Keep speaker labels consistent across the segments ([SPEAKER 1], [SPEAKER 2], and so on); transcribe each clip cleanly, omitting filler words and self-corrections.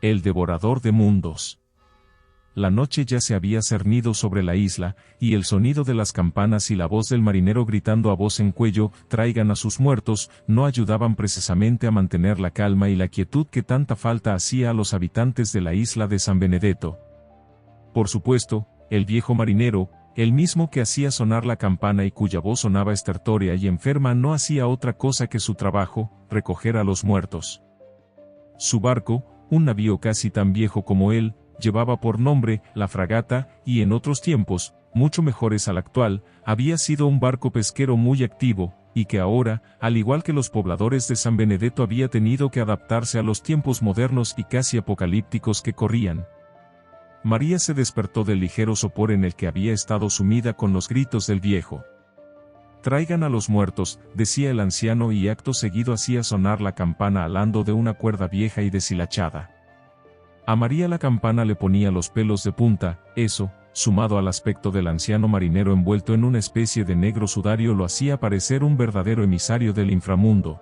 [SPEAKER 1] El devorador de mundos. La noche ya se había cernido sobre la isla, y el sonido de las campanas y la voz del marinero gritando a voz en cuello, «traigan a sus muertos», no ayudaban precisamente a mantener la calma y la quietud que tanta falta hacía a los habitantes de la isla de San Benedetto. Por supuesto, el viejo marinero, el mismo que hacía sonar la campana y cuya voz sonaba estertórea y enferma, no hacía otra cosa que su trabajo, recoger a los muertos. Su barco, un navío casi tan viejo como él, llevaba por nombre La Fragata, y en otros tiempos, mucho mejores al actual, había sido un barco pesquero muy activo, y que ahora, al igual que los pobladores de San Benedetto, había tenido que adaptarse a los tiempos modernos y casi apocalípticos que corrían. María se despertó del ligero sopor en el que había estado sumida con los gritos del viejo. «Traigan a los muertos», decía el anciano, y acto seguido hacía sonar la campana alando de una cuerda vieja y deshilachada. A María la campana le ponía los pelos de punta. Eso, sumado al aspecto del anciano marinero envuelto en una especie de negro sudario, lo hacía parecer un verdadero emisario del inframundo.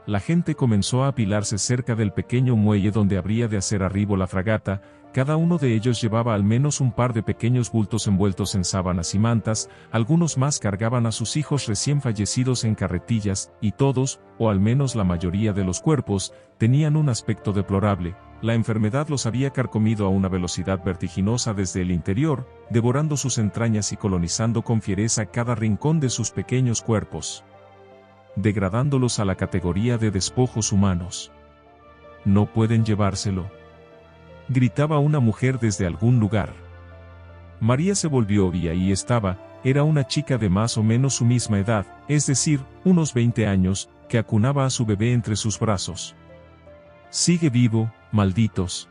[SPEAKER 1] La gente comenzó a apilarse cerca del pequeño muelle donde habría de hacer arribo la fragata. Cada uno de ellos llevaba al menos un par de pequeños bultos envueltos en sábanas y mantas, algunos más cargaban a sus hijos recién fallecidos en carretillas, y todos, o al menos la mayoría de los cuerpos, tenían un aspecto deplorable. La enfermedad los había carcomido a una velocidad vertiginosa desde el interior, devorando sus entrañas y colonizando con fiereza cada rincón de sus pequeños cuerpos, degradándolos a la categoría de despojos humanos. «No pueden llevárselo», gritaba una mujer desde algún lugar. María se volvió y ahí estaba, era una chica de más o menos su misma edad, es decir, unos 20 años, que acunaba a su bebé entre sus brazos. «Sigue vivo, malditos.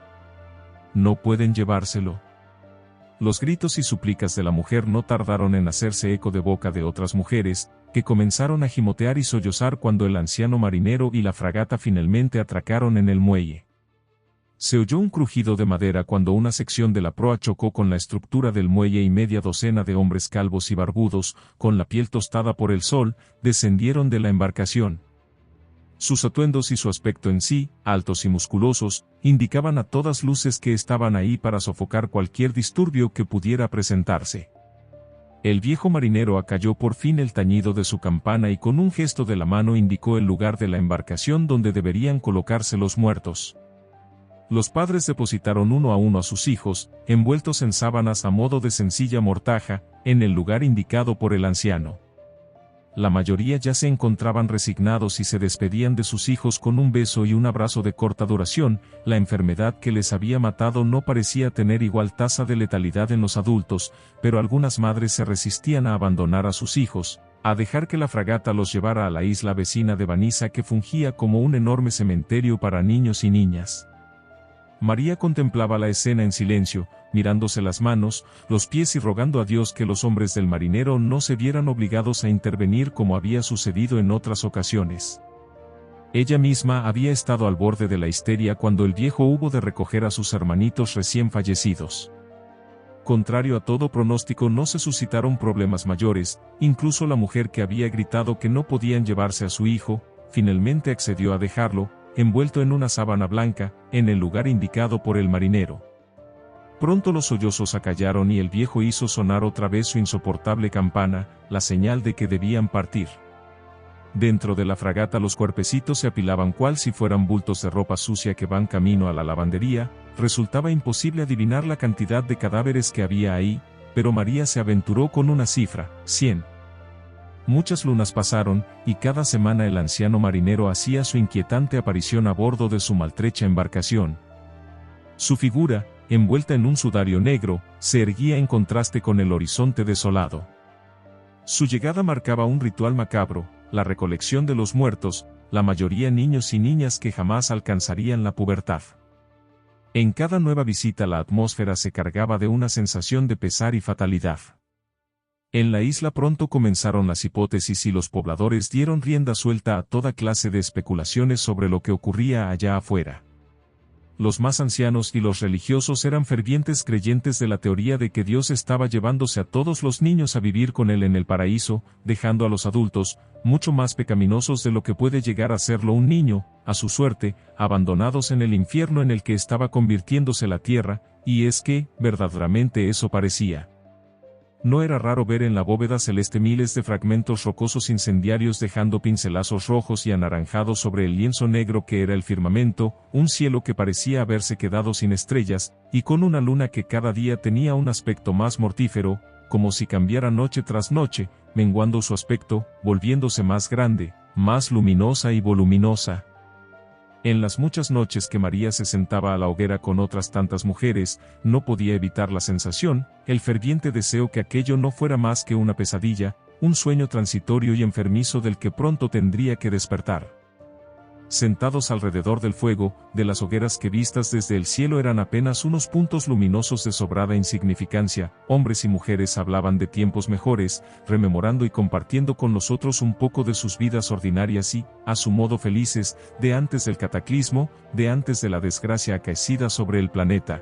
[SPEAKER 1] No pueden llevárselo». Los gritos y súplicas de la mujer no tardaron en hacerse eco de boca de otras mujeres, que comenzaron a gimotear y sollozar cuando el anciano marinero y la fragata finalmente atracaron en el muelle. Se oyó un crujido de madera cuando una sección de la proa chocó con la estructura del muelle y media docena de hombres calvos y barbudos, con la piel tostada por el sol, descendieron de la embarcación. Sus atuendos y su aspecto en sí, altos y musculosos, indicaban a todas luces que estaban ahí para sofocar cualquier disturbio que pudiera presentarse. El viejo marinero acalló por fin el tañido de su campana y con un gesto de la mano indicó el lugar de la embarcación donde deberían colocarse los muertos. Los padres depositaron uno a sus hijos, envueltos en sábanas a modo de sencilla mortaja, en el lugar indicado por el anciano. La mayoría ya se encontraban resignados y se despedían de sus hijos con un beso y un abrazo de corta duración. La enfermedad que les había matado no parecía tener igual tasa de letalidad en los adultos, pero algunas madres se resistían a abandonar a sus hijos, a dejar que la fragata los llevara a la isla vecina de Banisa, que fungía como un enorme cementerio para niños y niñas. María contemplaba la escena en silencio, mirándose las manos, los pies y rogando a Dios que los hombres del marinero no se vieran obligados a intervenir como había sucedido en otras ocasiones. Ella misma había estado al borde de la histeria cuando el viejo hubo de recoger a sus hermanitos recién fallecidos. Contrario a todo pronóstico, no se suscitaron problemas mayores. Incluso la mujer que había gritado que no podían llevarse a su hijo, finalmente accedió a dejarlo, envuelto en una sábana blanca, en el lugar indicado por el marinero. Pronto los sollozos acallaron y el viejo hizo sonar otra vez su insoportable campana, la señal de que debían partir. Dentro de la fragata los cuerpecitos se apilaban cual si fueran bultos de ropa sucia que van camino a la lavandería. Resultaba imposible adivinar la cantidad de cadáveres que había ahí, pero María se aventuró con una cifra: 100. Muchas lunas pasaron, y cada semana el anciano marinero hacía su inquietante aparición a bordo de su maltrecha embarcación. Su figura, envuelta en un sudario negro, se erguía en contraste con el horizonte desolado. Su llegada marcaba un ritual macabro, la recolección de los muertos, la mayoría niños y niñas que jamás alcanzarían la pubertad. En cada nueva visita la atmósfera se cargaba de una sensación de pesar y fatalidad. En la isla pronto comenzaron las hipótesis y los pobladores dieron rienda suelta a toda clase de especulaciones sobre lo que ocurría allá afuera. los más ancianos y los religiosos eran fervientes creyentes de la teoría de que Dios estaba llevándose a todos los niños a vivir con Él en el paraíso, dejando a los adultos, mucho más pecaminosos de lo que puede llegar a serlo un niño, a su suerte, abandonados en el infierno en el que estaba convirtiéndose la tierra, y es que, verdaderamente eso parecía. No era raro ver en la bóveda celeste miles de fragmentos rocosos incendiarios dejando pincelazos rojos y anaranjados sobre el lienzo negro que era el firmamento, un cielo que parecía haberse quedado sin estrellas, y con una luna que cada día tenía un aspecto más mortífero, como si cambiara noche tras noche, menguando su aspecto, volviéndose más grande, más luminosa y voluminosa. En las muchas noches que María se sentaba a la hoguera con otras tantas mujeres, no podía evitar la sensación, el ferviente deseo que aquello no fuera más que una pesadilla, un sueño transitorio y enfermizo del que pronto tendría que despertar. Sentados alrededor del fuego, de las hogueras que vistas desde el cielo eran apenas unos puntos luminosos de sobrada insignificancia, hombres y mujeres hablaban de tiempos mejores, rememorando y compartiendo con nosotros un poco de sus vidas ordinarias y, a su modo felices, de antes del cataclismo, de antes de la desgracia acaecida sobre el planeta.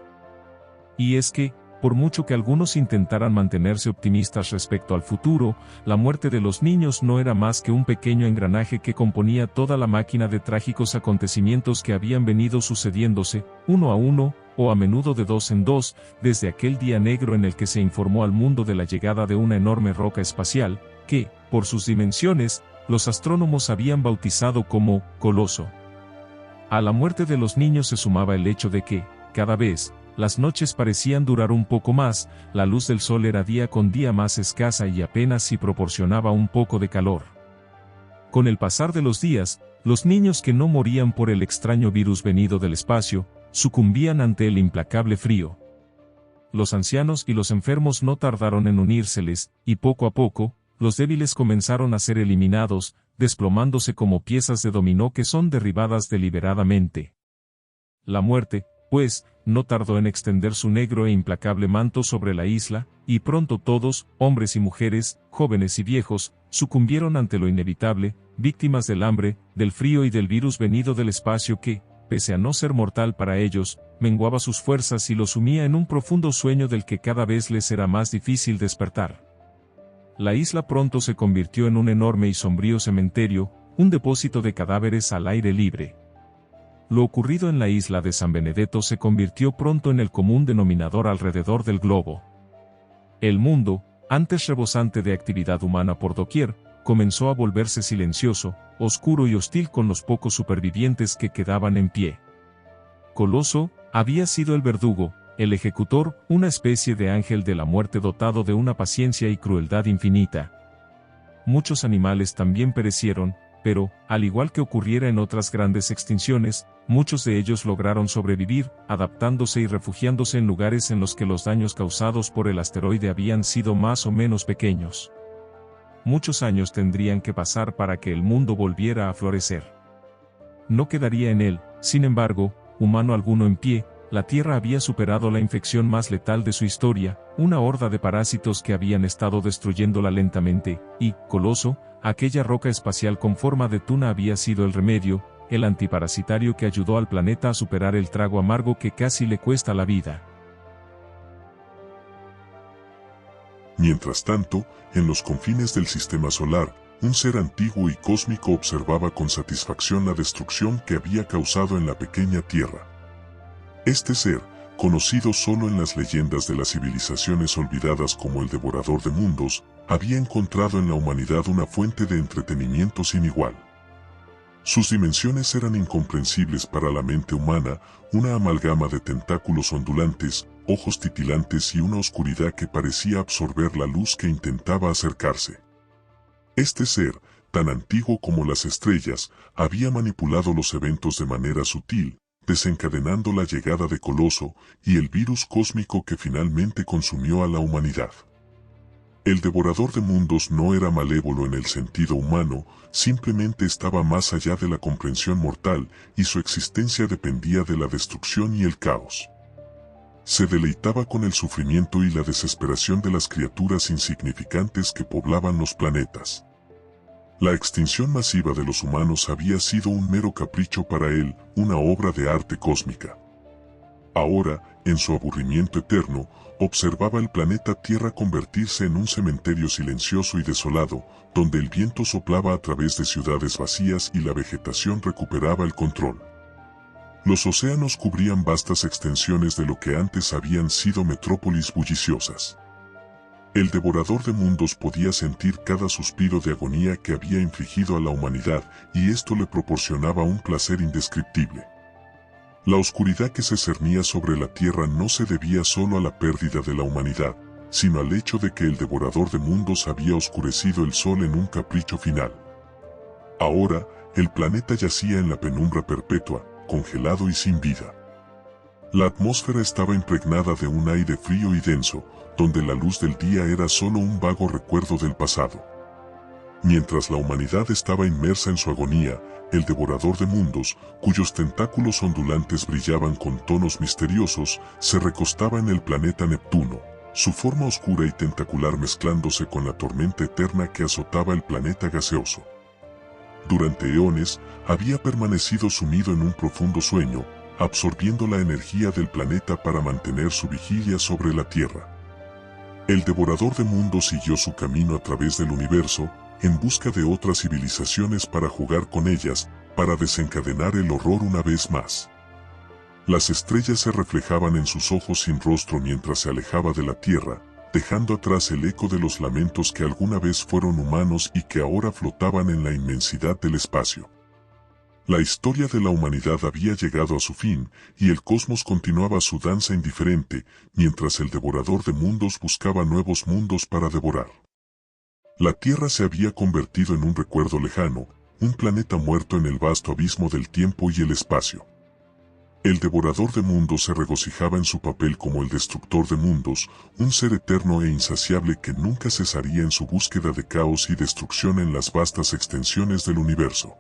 [SPEAKER 1] Y es que, por mucho que algunos intentaran mantenerse optimistas respecto al futuro, la muerte de los niños no era más que un pequeño engranaje que componía toda la máquina de trágicos acontecimientos que habían venido sucediéndose, uno a uno, o a menudo de dos en dos, desde aquel día negro en el que se informó al mundo de la llegada de una enorme roca espacial, que, por sus dimensiones, los astrónomos habían bautizado como Coloso. A la muerte de los niños se sumaba el hecho de que, cada vez, las noches parecían durar un poco más, la luz del sol era día con día más escasa y apenas si proporcionaba un poco de calor. Con el pasar de los días, los niños que no morían por el extraño virus venido del espacio, sucumbían ante el implacable frío. Los ancianos y los enfermos no tardaron en unírseles, y poco a poco, los débiles comenzaron a ser eliminados, desplomándose como piezas de dominó que son derribadas deliberadamente. La muerte, pues, no tardó en extender su negro e implacable manto sobre la isla, y pronto todos, hombres y mujeres, jóvenes y viejos, sucumbieron ante lo inevitable, víctimas del hambre, del frío y del virus venido del espacio que, pese a no ser mortal para ellos, menguaba sus fuerzas y los sumía en un profundo sueño del que cada vez les era más difícil despertar. La isla pronto se convirtió en un enorme y sombrío cementerio, un depósito de cadáveres al aire libre. Lo ocurrido en la isla de San Benedetto se convirtió pronto en el común denominador alrededor del globo. El mundo, antes rebosante de actividad humana por doquier, comenzó a volverse silencioso, oscuro y hostil con los pocos supervivientes que quedaban en pie. Coloso había sido el verdugo, el ejecutor, una especie de ángel de la muerte dotado de una paciencia y crueldad infinita. Muchos animales también perecieron, pero, al igual que ocurriera en otras grandes extinciones, muchos de ellos lograron sobrevivir, adaptándose y refugiándose en lugares en los que los daños causados por el asteroide habían sido más o menos pequeños. Muchos años tendrían que pasar para que el mundo volviera a florecer. No quedaría en él, sin embargo, humano alguno en pie. La Tierra había superado la infección más letal de su historia, una horda de parásitos que habían estado destruyéndola lentamente, y, Coloso, aquella roca espacial con forma de tuna había sido el remedio, el antiparasitario que ayudó al planeta a superar el trago amargo que casi le cuesta la vida.
[SPEAKER 2] Mientras tanto, en los confines del sistema solar, un ser antiguo y cósmico observaba con satisfacción la destrucción que había causado en la pequeña Tierra. Este ser, conocido solo en las leyendas de las civilizaciones olvidadas como el devorador de mundos, había encontrado en la humanidad una fuente de entretenimiento sin igual. Sus dimensiones eran incomprensibles para la mente humana, una amalgama de tentáculos ondulantes, ojos titilantes y una oscuridad que parecía absorber la luz que intentaba acercarse. Este ser, tan antiguo como las estrellas, había manipulado los eventos de manera sutil, desencadenando la llegada de Coloso y el virus cósmico que finalmente consumió a la humanidad. El devorador de mundos no era malévolo en el sentido humano, simplemente estaba más allá de la comprensión mortal y su existencia dependía de la destrucción y el caos. Se deleitaba con el sufrimiento y la desesperación de las criaturas insignificantes que poblaban los planetas. La extinción masiva de los humanos había sido un mero capricho para él, una obra de arte cósmica. Ahora, en su aburrimiento eterno, observaba el planeta Tierra convertirse en un cementerio silencioso y desolado, donde el viento soplaba a través de ciudades vacías y la vegetación recuperaba el control. Los océanos cubrían vastas extensiones de lo que antes habían sido metrópolis bulliciosas. El devorador de mundos podía sentir cada suspiro de agonía que había infligido a la humanidad, y esto le proporcionaba un placer indescriptible. La oscuridad que se cernía sobre la tierra no se debía solo a la pérdida de la humanidad, sino al hecho de que el devorador de mundos había oscurecido el sol en un capricho final. Ahora, el planeta yacía en la penumbra perpetua, congelado y sin vida. La atmósfera estaba impregnada de un aire frío y denso, donde la luz del día era solo un vago recuerdo del pasado. Mientras la humanidad estaba inmersa en su agonía, el devorador de mundos, cuyos tentáculos ondulantes brillaban con tonos misteriosos, se recostaba en el planeta Neptuno, su forma oscura y tentacular mezclándose con la tormenta eterna que azotaba el planeta gaseoso. Durante eones, había permanecido sumido en un profundo sueño, absorbiendo la energía del planeta para mantener su vigilia sobre la Tierra. El devorador de mundos siguió su camino a través del universo, en busca de otras civilizaciones para jugar con ellas, para desencadenar el horror una vez más. Las estrellas se reflejaban en sus ojos sin rostro mientras se alejaba de la Tierra, dejando atrás el eco de los lamentos que alguna vez fueron humanos y que ahora flotaban en la inmensidad del espacio. La historia de la humanidad había llegado a su fin, y el cosmos continuaba su danza indiferente, mientras el devorador de mundos buscaba nuevos mundos para devorar. La Tierra se había convertido en un recuerdo lejano, un planeta muerto en el vasto abismo del tiempo y el espacio. El devorador de mundos se regocijaba en su papel como el destructor de mundos, un ser eterno e insaciable que nunca cesaría en su búsqueda de caos y destrucción en las vastas extensiones del universo.